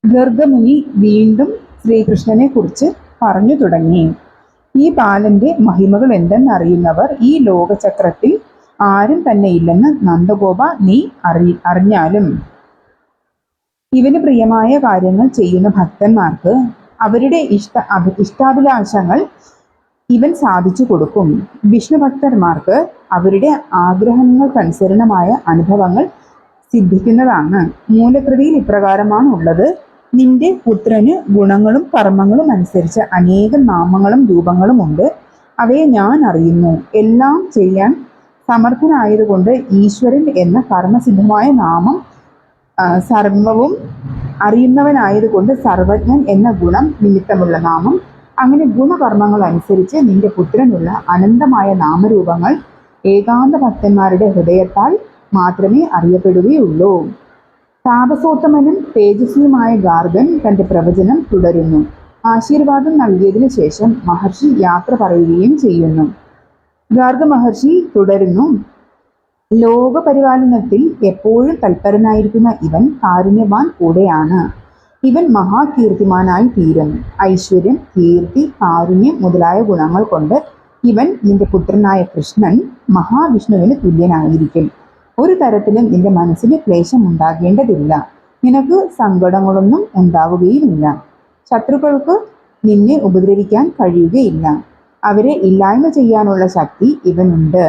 ഗർഗമുനി വീണ്ടും ശ്രീകൃഷ്ണനെ കുറിച്ച് പറഞ്ഞു തുടങ്ങി. ഈ ബാലന്റെ മഹിമകൾ എന്തെന്നറിയുന്നവർ ഈ ലോകചക്രത്തിൽ ആരും തന്നെ ഇല്ലെന്ന് നന്ദഗോപ നീ അറിഞ്ഞാലും ഇവന് പ്രിയമായ കാര്യങ്ങൾ ചെയ്യുന്ന ഭക്തന്മാർക്ക് അവരുടെ ഇഷ്ടാഭിലാഷങ്ങൾ ഇവൻ സാധിച്ചു കൊടുക്കും. വിഷ്ണു ഭക്തന്മാർക്ക് അവരുടെ ആഗ്രഹങ്ങൾക്കനുസരണമായ അനുഭവങ്ങൾ സിദ്ധിക്കുന്നതാണ്. മൂലകൃതിയിൽ ഇപ്രകാരമാണ് ഉള്ളത്. നിന്റെ പുത്രന് ഗുണങ്ങളും കർമ്മങ്ങളും അനുസരിച്ച് അനേകം നാമങ്ങളും രൂപങ്ങളും ഉണ്ട്. അവയെ ഞാൻ അറിയുന്നു. എല്ലാം ചെയ്യാൻ സമർത്ഥനായതുകൊണ്ട് ഈശ്വരൻ എന്ന കർമ്മസിദ്ധമായ നാമം, സർവവും അറിയുന്നവനായതുകൊണ്ട് സർവജ്ഞൻ എന്ന ഗുണം നിമിത്തമുള്ള നാമം, അങ്ങനെ ഗുണകർമ്മങ്ങൾ അനുസരിച്ച് നിന്റെ പുത്രനുള്ള അനന്തമായ നാമരൂപങ്ങൾ ഏകാന്ത ഭക്തന്മാരുടെ ഹൃദയത്താൽ മാത്രമേ അറിയപ്പെടുകയുള്ളൂ. താപസോത്തമനും തേജസ്വിയുമായ ഗാർഗൻ തന്റെ പ്രവചനം തുടരുന്നു. ആശീർവാദം നൽകിയതിനു ശേഷം മഹർഷി യാത്ര പറയുകയും ചെയ്യുന്നു. ഗാർഗ മഹർഷി തുടരുന്നു. ലോകപരിപാലനത്തിൽ എപ്പോഴും തൽപരനായിരിക്കുന്ന ഇവൻ കാരുണ്യവാൻ കൂടെയാണ്. ഇവൻ മഹാകീർത്തിമാനായി തീരും. ഐശ്വര്യം, കീർത്തി, കാരുണ്യം മുതലായ ഗുണങ്ങൾ കൊണ്ട് ഇവൻ നിന്റെ പുത്രനായ കൃഷ്ണൻ മഹാവിഷ്ണുവിന് തുല്യനായിരിക്കും. ഒരു തരത്തിലും നിന്റെ മനസ്സിന് ക്ലേശം ഉണ്ടാകേണ്ടതില്ല. നിനക്ക് സങ്കടങ്ങളൊന്നും ഉണ്ടാവുകയുമില്ല. ശത്രുക്കൾക്ക് നിന്നെ ഉപദ്രവിക്കാൻ കഴിയുകയില്ല. അവരെ ഇല്ലായ്മ ചെയ്യാനുള്ള ശക്തി ഇവനുണ്ട്.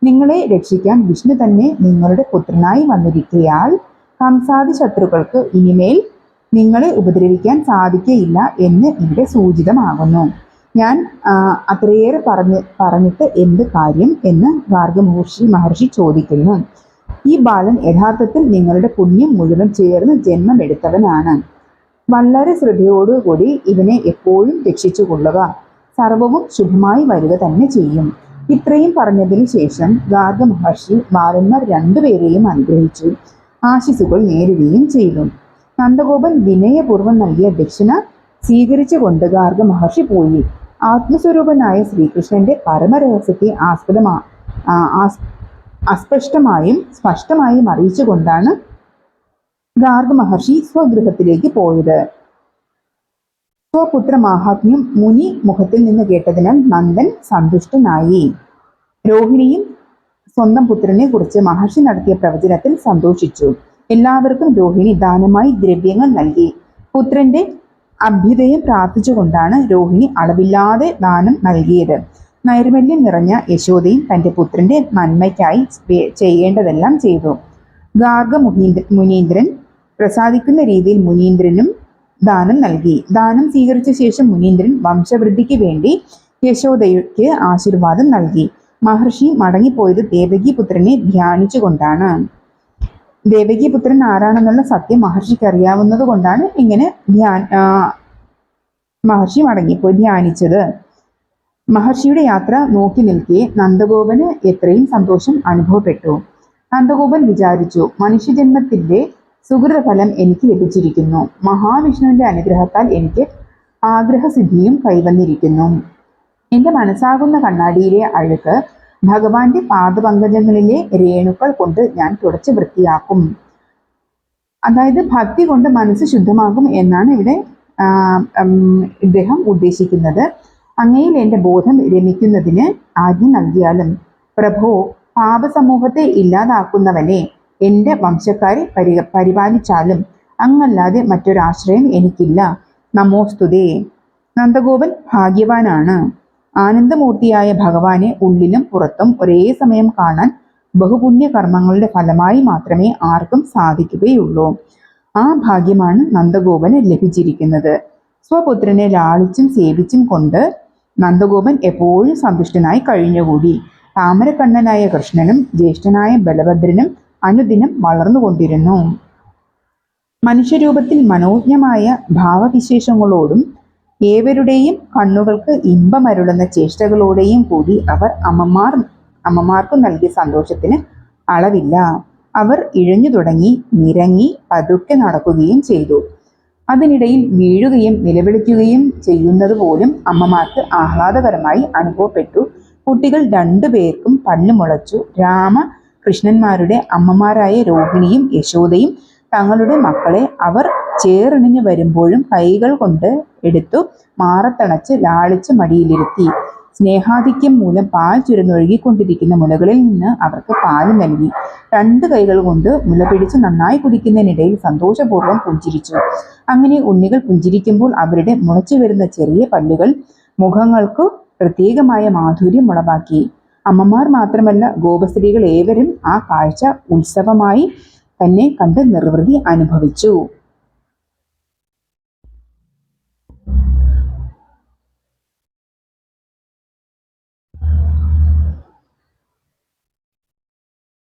നിങ്ങളെ രക്ഷിക്കാൻ വിഷ്ണു തന്നെ നിങ്ങളുടെ പുത്രനായി വന്നിരിക്കയാൽ കംസാദി ശത്രുക്കൾക്ക് ഇനിമേൽ നിങ്ങളെ ഉപദ്രവിക്കാൻ സാധിക്കയില്ല എന്ന് ഇവിടെ സൂചിതമാകുന്നു. ഞാൻ അത്രയേറെ പറഞ്ഞിട്ട് എന്ത് കാര്യം എന്ന് ഗാർഗ മഹർഷി ചോദിക്കുന്നു. ഈ ബാലൻ യഥാർത്ഥത്തിൽ നിങ്ങളുടെ പുണ്യം മുഴുവൻ ചേർന്ന് ജന്മമെടുത്തവനാണ്. വളരെ ശ്രദ്ധയോടുകൂടി ഇവനെ എപ്പോഴും രക്ഷിച്ചു കൊള്ളുക. സർവവും ശുഭമായി വരിക തന്നെ ചെയ്യും. ഇത്രയും പറഞ്ഞതിനു ശേഷം ഗാർഗ മഹർഷി ബാലന്മാർ രണ്ടുപേരെയും അനുഗ്രഹിച്ചു ആശിസുകൾ നേരുകയും ചെയ്തു. നന്ദഗോപൻ വിനയപൂർവ്വം നൽകിയ ദക്ഷിണ സ്വീകരിച്ചുകൊണ്ട് ഗാർഗ മഹർഷി പോയി. ആത്മസ്വരൂപനായ ശ്രീകൃഷ്ണന്റെ പരമരഹസ്യത്തെ അസ്പഷ്ടമായും സ്പഷ്ടമായും അറിയിച്ചുകൊണ്ടാണ് ഗാർഗ മഹർഷി സ്വഗൃഹത്തിലേക്ക് പോയത്. സ്വപുത്ര മാഹാത്മ്യം മുനി മുഖത്തിൽ നിന്ന് കേട്ടതിനാൽ നന്ദൻ സന്തുഷ്ടനായി. രോഹിണിയും സ്വന്തം പുത്രനെ കുറിച്ച് മഹർഷി നടത്തിയ പ്രവചനത്തിൽ സന്തോഷിച്ചു. എല്ലാവർക്കും രോഹിണി ദാനമായി ദ്രവ്യങ്ങൾ നൽകി. പുത്രന്റെ അഭ്യുദയം പ്രാർത്ഥിച്ചുകൊണ്ടാണ് രോഹിണി അളവില്ലാതെ ദാനം നൽകിയത്. നൈർമല്യം നിറഞ്ഞ യശോദയും തന്റെ പുത്രന്റെ നന്മയ്ക്കായി ചെയ്യേണ്ടതെല്ലാം ചെയ്തു. ഗാർഗ മുനീന്ദ്രൻ പ്രസാദിക്കുന്ന രീതിയിൽ മുനീന്ദ്രനും ദാനം നൽകി. ദാനം സ്വീകരിച്ച ശേഷം മുനീന്ദ്രൻ വംശവൃദ്ധിക്ക് വേണ്ടി യശോദയ്ക്ക് ആശീർവാദം നൽകി. മഹർഷി മടങ്ങിപ്പോയത് ദേവകീപുത്രനെ ധ്യാനിച്ചുകൊണ്ടാണ്. ദേവകീപുത്രൻ ആരാണെന്നുള്ള സത്യം മഹർഷിക്ക് അറിയാവുന്നത് കൊണ്ടാണ് ഇങ്ങനെ മഹർഷി മടങ്ങിപ്പോയി ധ്യാനിച്ചത്. മഹർഷിയുടെ യാത്ര നോക്കി നിൽക്കെ നന്ദഗോപന് എത്രയും സന്തോഷം അനുഭവപ്പെട്ടു. നന്ദഗോപൻ വിചാരിച്ചു, മനുഷ്യജന്മത്തിന്റെ സുഹൃതഫലം എനിക്ക് ലഭിച്ചിരിക്കുന്നു. മഹാവിഷ്ണുവിന്റെ അനുഗ്രഹത്താൽ എനിക്ക് ആഗ്രഹസിദ്ധിയും കൈവന്നിരിക്കുന്നു. എന്റെ മനസ്സാകുന്ന കണ്ണാടിയിലെ അഴുക്ക് ഭഗവാന്റെ പാദപങ്കജങ്ങളിലെ രേണുക്കൾ കൊണ്ട് ഞാൻ തുടച്ച് വൃത്തിയാക്കും. അതായത് ഭക്തി കൊണ്ട് മനസ്സ് ശുദ്ധമാകും എന്നാണ് ഇവിടെ ഇദ്ദേഹം ഉദ്ദേശിക്കുന്നത്. അങ്ങയിൽ എൻ്റെ ബോധം രമിക്കുന്നതിന് ആജ്ഞ നൽകിയാലും. പ്രഭോ, പാപസമൂഹത്തെ ഇല്ലാതാക്കുന്നവനെ എൻ്റെ വംശക്കാരെ പരിപാലിച്ചാലും അങ്ങല്ലാതെ മറ്റൊരാശ്രയം എനിക്കില്ല. നമോസ്തുതേ. നന്ദഗോപൻ ഭാഗ്യവാനാണ്. ആനന്ദമൂർത്തിയായ ഭഗവാനെ ഉള്ളിലും പുറത്തും ഒരേ സമയം കാണാൻ ബഹുപുണ്യ കർമ്മങ്ങളുടെ ഫലമായി മാത്രമേ ആർക്കും സാധിക്കുകയുള്ളൂ. ആ ഭാഗ്യമാണ് നന്ദഗോപന് ലഭിച്ചിരിക്കുന്നത്. സ്വപുത്രനെ ലാളിച്ചും സേവിച്ചും കൊണ്ട് നന്ദഗോപൻ എപ്പോഴും സന്തുഷ്ടനായി കഴിഞ്ഞുകൂടി. താമരക്കണ്ണനായ കൃഷ്ണനും ജ്യേഷ്ഠനായ ബലഭദ്രനും അനുദിനം വളർന്നുകൊണ്ടിരുന്നു. മനുഷ്യരൂപത്തിൽ മനോജ്ഞമായ ഭാവവിശേഷങ്ങളോടും ഏവരുടെയും കണ്ണുകൾക്ക് ഇമ്പമരുളുന്ന ചേഷ്ടകളോടെയും കൂടി അവർ അമ്മമാർക്ക് നൽകിയ സന്തോഷത്തിന് അളവില്ല. അവർ ഇഴഞ്ഞു തുടങ്ങി, നിരങ്ങി, പതുക്കെ നടക്കുകയും ചെയ്തു. അതിനിടയിൽ വീഴുകയും നിലവിളിക്കുകയും ചെയ്യുന്നത് പോലും അമ്മമാർക്ക് ആഹ്ലാദകരമായി അനുഭവപ്പെട്ടു. കുട്ടികൾ രണ്ടുപേർക്കും പല്ല് മുളച്ചു. രാമകൃഷ്ണന്മാരുടെ അമ്മമാരായ രോഹിണിയും യശോദയും തങ്ങളുടെ മക്കളെ അവർ ചേറിണിഞ്ഞു വരുമ്പോഴും കൈകൾ കൊണ്ട് എടുത്തു മാറത്തണച്ച് ലാളിച്ച് മടിയിലിരുത്തി. സ്നേഹാധിക്യം മൂലം പാൽ ചുരന്നൊഴുകിക്കൊണ്ടിരിക്കുന്ന മുലകളിൽ നിന്ന് അവർക്ക് പാല് നൽകി. 2 കൈകൾ കൊണ്ട് മുല പിടിച്ച് നന്നായി കുടിക്കുന്നതിനിടയിൽ സന്തോഷപൂർവ്വം പുഞ്ചിരിച്ചു. അങ്ങനെ ഉണ്ണികൾ പുഞ്ചിരിക്കുമ്പോൾ അവരുടെ മുളച്ചു വരുന്ന ചെറിയ പല്ലുകൾ മുഖങ്ങൾക്ക് പ്രത്യേകമായ മാധുര്യം ഉളവാക്കി. അമ്മമാർ മാത്രമല്ല, ഗോപസ്ത്രീകൾ ഏവരും ആ കാഴ്ച ഉത്സവമായി തന്നെ കണ്ട് നിർവൃതി അനുഭവിച്ചു.